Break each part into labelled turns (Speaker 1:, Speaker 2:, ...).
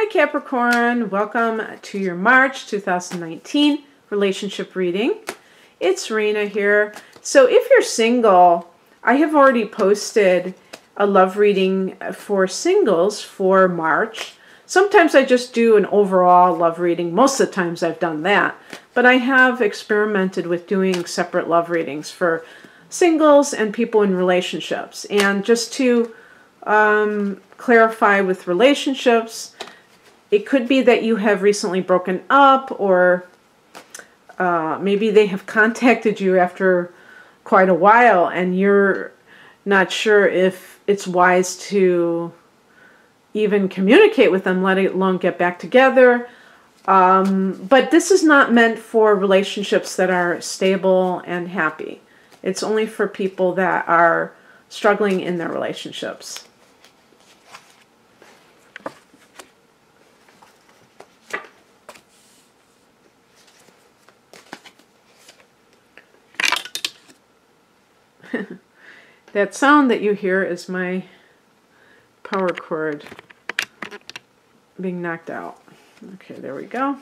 Speaker 1: Hi Capricorn, welcome to your March 2019 relationship reading. It's Rena here. So if you're single, I have already posted a love reading for singles for March. Sometimes I just do an overall love reading. Most of the times I've done that. But I have experimented with doing separate love readings for singles and people in relationships. And just to clarify with relationships, it could be that you have recently broken up, or maybe they have contacted you after quite a while and you're not sure if it's wise to even communicate with them, let alone get back together. But this is not meant for relationships that are stable and happy. It's only for people that are struggling in their relationships. That sound that you hear is my power cord being knocked out. Okay, there we go.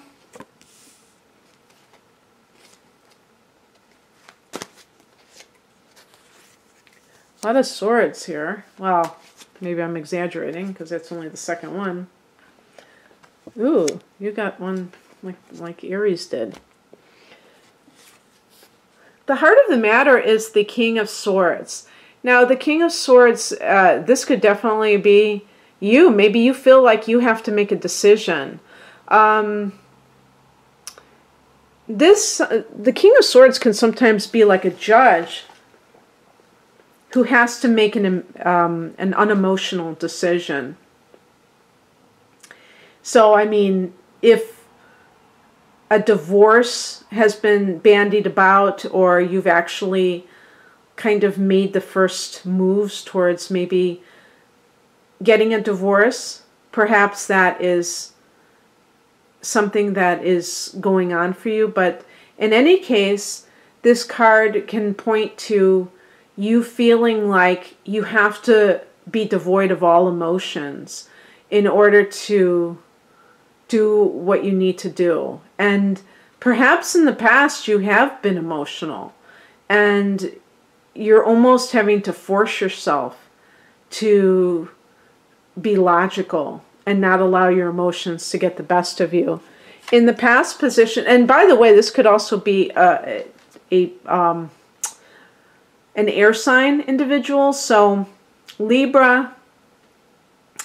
Speaker 1: A lot of swords here. Well, maybe I'm exaggerating because that's only the second one. Ooh, you got one like Aries did. The heart of the matter is the King of Swords. Now, the King of Swords, this could definitely be you. Maybe you feel like you have to make a decision. The King of Swords can sometimes be like a judge who has to make an unemotional decision. So, I mean, if a divorce has been bandied about, or you've actually kind of made the first moves towards maybe getting a divorce, perhaps that is something that is going on for you. But in any case, this card can point to you feeling like you have to be devoid of all emotions in order to do what you need to do. And perhaps in the past you have been emotional and you're almost having to force yourself to be logical and not allow your emotions to get the best of you. In the past position, and by the way, this could also be an air sign individual. So Libra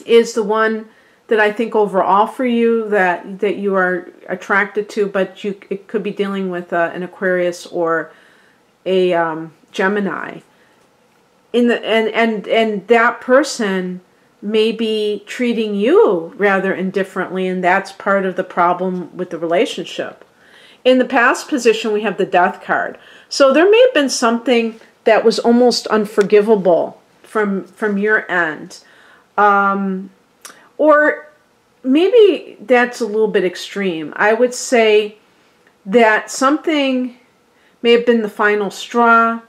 Speaker 1: is the one that I think overall for you that you are attracted to, but it could be dealing with an Aquarius or a Gemini. And that person may be treating you rather indifferently, and that's part of the problem with the relationship. In the past position, we have the Death card. So there may have been something that was almost unforgivable from your end. Or maybe that's a little bit extreme. I would say that something may have been the final straw,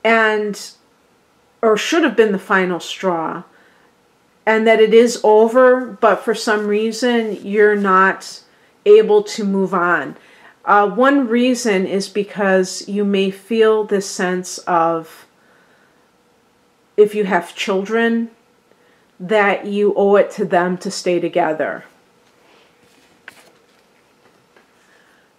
Speaker 1: or should have been the final straw, and that it is over, but for some reason you're not able to move on. One reason is because you may feel this sense of, if you have children, that you owe it to them to stay together.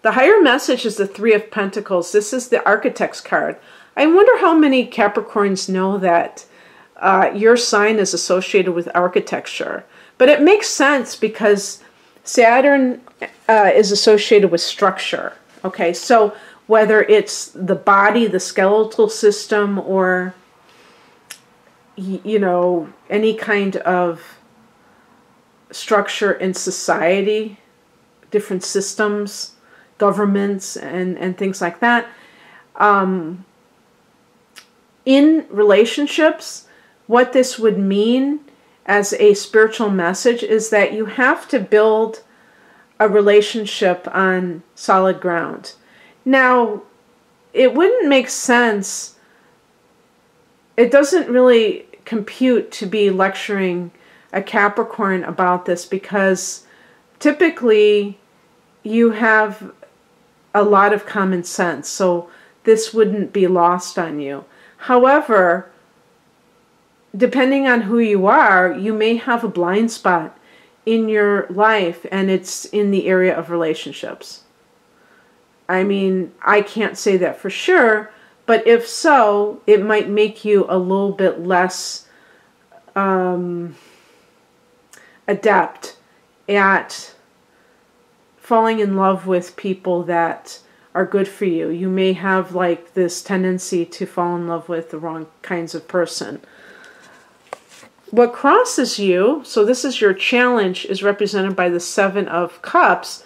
Speaker 1: The higher message is the Three of Pentacles. This is the Architect's card. I wonder how many Capricorns know that your sign is associated with architecture. But it makes sense because Saturn is associated with structure. Okay, so whether it's the body, the skeletal system, or you know, any kind of structure in society, different systems, governments, and things like that. In relationships, what this would mean as a spiritual message is that you have to build a relationship on solid ground. Now, it wouldn't make sense, it doesn't really compute to be lecturing a Capricorn about this, because typically you have a lot of common sense, so this wouldn't be lost on you. However, depending on who you are, you may have a blind spot in your life, and it's in the area of relationships. I mean, I can't say that for sure, but if so, it might make you a little bit less adept at falling in love with people that are good for you. You may have like this tendency to fall in love with the wrong kinds of person. What crosses you, so this is your challenge, is represented by the Seven of Cups.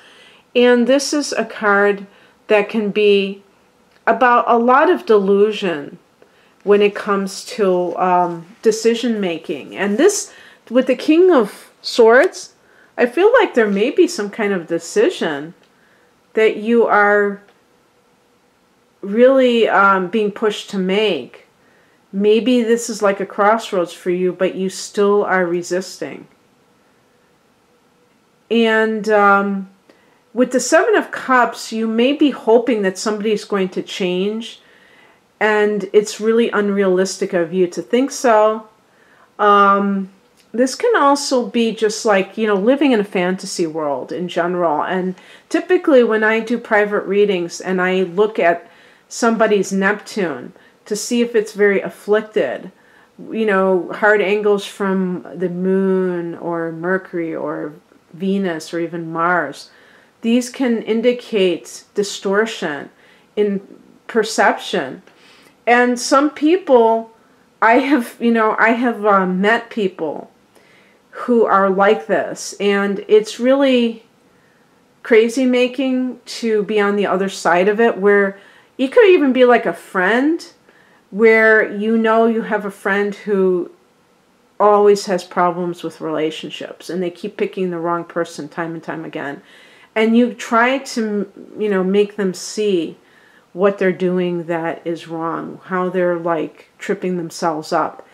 Speaker 1: And this is a card that can be about a lot of delusion when it comes to decision making. And this, with the King of Swords, I feel like there may be some kind of decision that you are really being pushed to make. Maybe this is like a crossroads for you, but you still are resisting. And with the Seven of Cups, you may be hoping that somebody's going to change, and it's really unrealistic of you to think so. This can also be just like, you know, living in a fantasy world in general. And typically when I do private readings and I look at somebody's Neptune to see if it's very afflicted, you know, hard angles from the Moon or Mercury or Venus or even Mars, these can indicate distortion in perception. And some people, I have met people who are like this, and it's really crazy making to be on the other side of it, where you could even be like a friend, where you know you have a friend who always has problems with relationships, and they keep picking the wrong person time and time again. And you try to, you know, make them see what they're doing that is wrong, how they're like tripping themselves up.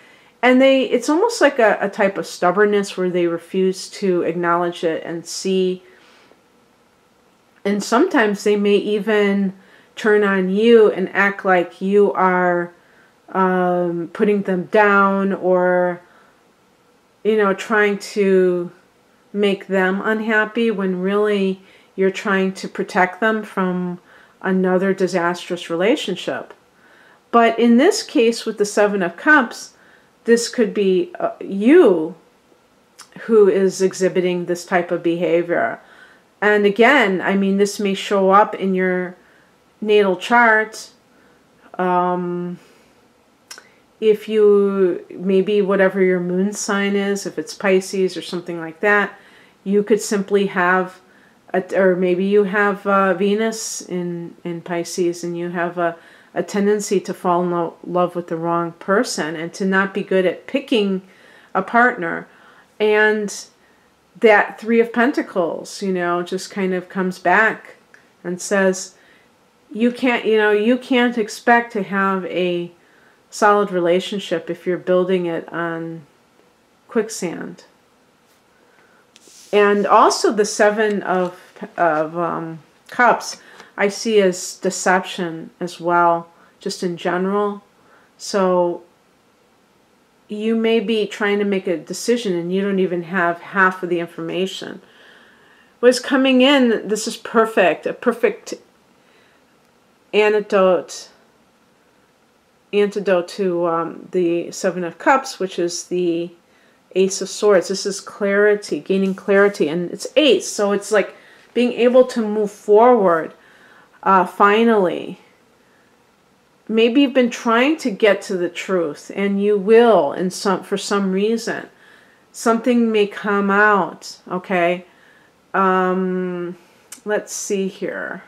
Speaker 1: And it's almost like a type of stubbornness where they refuse to acknowledge it and see. And sometimes they may even turn on you and act like you are putting them down, or, you know, trying to make them unhappy when really you're trying to protect them from another disastrous relationship. But in this case with the Seven of Cups, this could be you who is exhibiting this type of behavior. And again, I mean, this may show up in your natal chart. If you, maybe whatever your moon sign is, if it's Pisces or something like that, you could simply have, or maybe you have Venus in Pisces, and you have a tendency to fall in love with the wrong person and to not be good at picking a partner. And that Three of Pentacles, you know, just kind of comes back and says, you can't expect to have a solid relationship if you're building it on quicksand. And also the Seven of Cups I see as deception as well, just in general. So you may be trying to make a decision and you don't even have half of the information. What's coming in, this is perfect, a perfect antidote to the Seven of Cups, which is the Ace of Swords. This is clarity, gaining clarity, and it's Ace, so it's like being able to move forward. Finally, maybe you've been trying to get to the truth, and you will, for some reason. Something may come out. Okay, let's see here.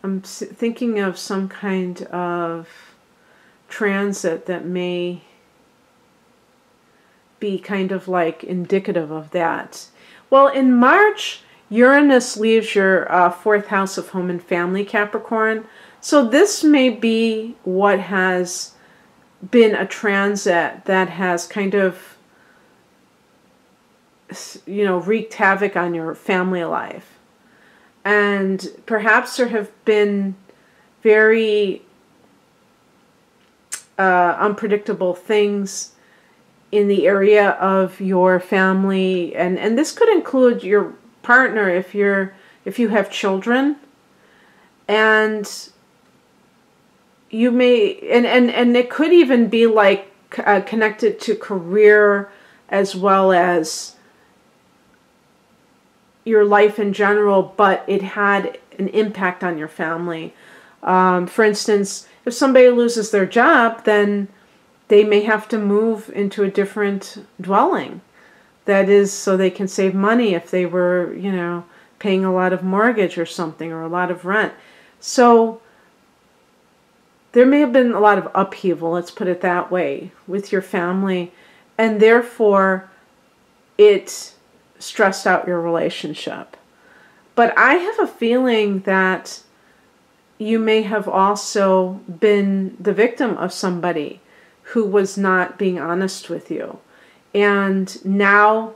Speaker 1: I'm thinking of some kind of transit that may be kind of like indicative of that. Well, in March, Uranus leaves your fourth house of home and family, Capricorn. So this may be what has been a transit that has kind of wreaked havoc on your family life. And perhaps there have been very unpredictable things in the area of your family, and this could include your partner if you have children, and you may and it could even be like connected to career as well as your life in general, but it had an impact on your family. For instance, if somebody loses their job, then they may have to move into a different dwelling. That is so they can save money if they were, paying a lot of mortgage or something, or a lot of rent. So there may have been a lot of upheaval, let's put it that way, with your family, and therefore it stressed out your relationship. But I have a feeling that you may have also been the victim of somebody who was not being honest with you. And now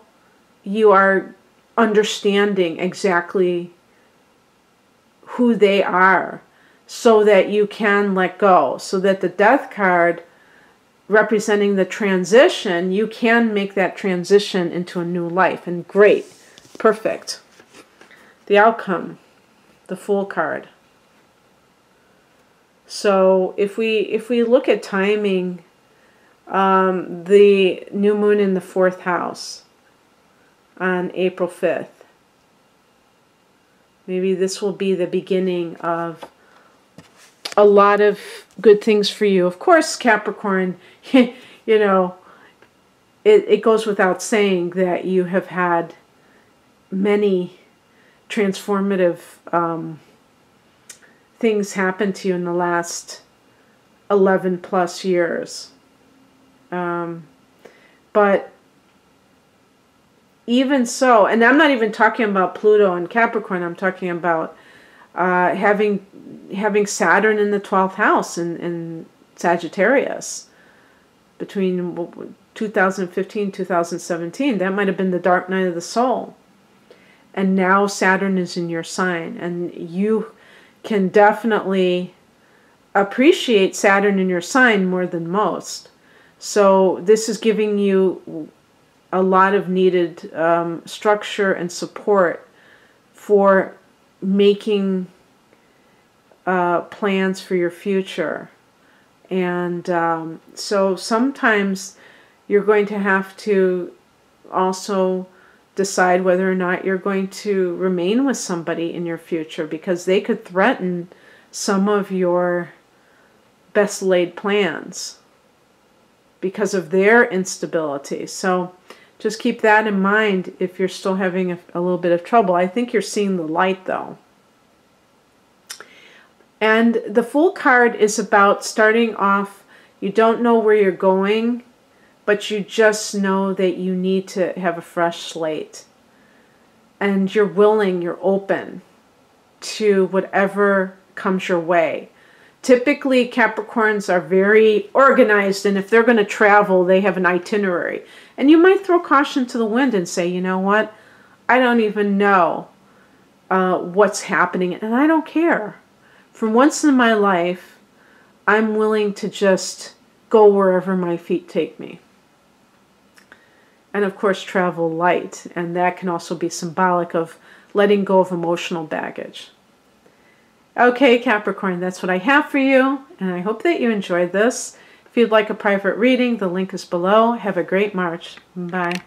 Speaker 1: you are understanding exactly who they are so that you can let go. So that the Death card representing the transition, you can make that transition into a new life. And great. Perfect. The outcome. The Fool card. So if we look at timing, the new moon in the 4th house on April 5th. Maybe this will be the beginning of a lot of good things for you. Of course, Capricorn, it goes without saying that you have had many transformative things happen to you in the last 11 plus years. But even so, and I'm not even talking about Pluto and Capricorn, I'm talking about having Saturn in the 12th house in Sagittarius between 2015 2017. That might have been the dark night of the soul. And now Saturn is in your sign, and you can definitely appreciate Saturn in your sign more than most. So this is giving you a lot of needed structure and support for making plans for your future. And so sometimes you're going to have to also decide whether or not you're going to remain with somebody in your future, because they could threaten some of your best laid plans because of their instability. So just keep that in mind if you're still having a little bit of trouble. I think you're seeing the light, though. And the Fool card is about starting off. You don't know where you're going, but you just know that you need to have a fresh slate. And you're willing, you're open to whatever comes your way. Typically, Capricorns are very organized, and if they're going to travel, they have an itinerary. And you might throw caution to the wind and say, you know what, I don't even know what's happening, and I don't care. For once in my life, I'm willing to just go wherever my feet take me. And of course, travel light, and that can also be symbolic of letting go of emotional baggage. Okay, Capricorn, that's what I have for you, and I hope that you enjoyed this. If you'd like a private reading, the link is below. Have a great March. Bye.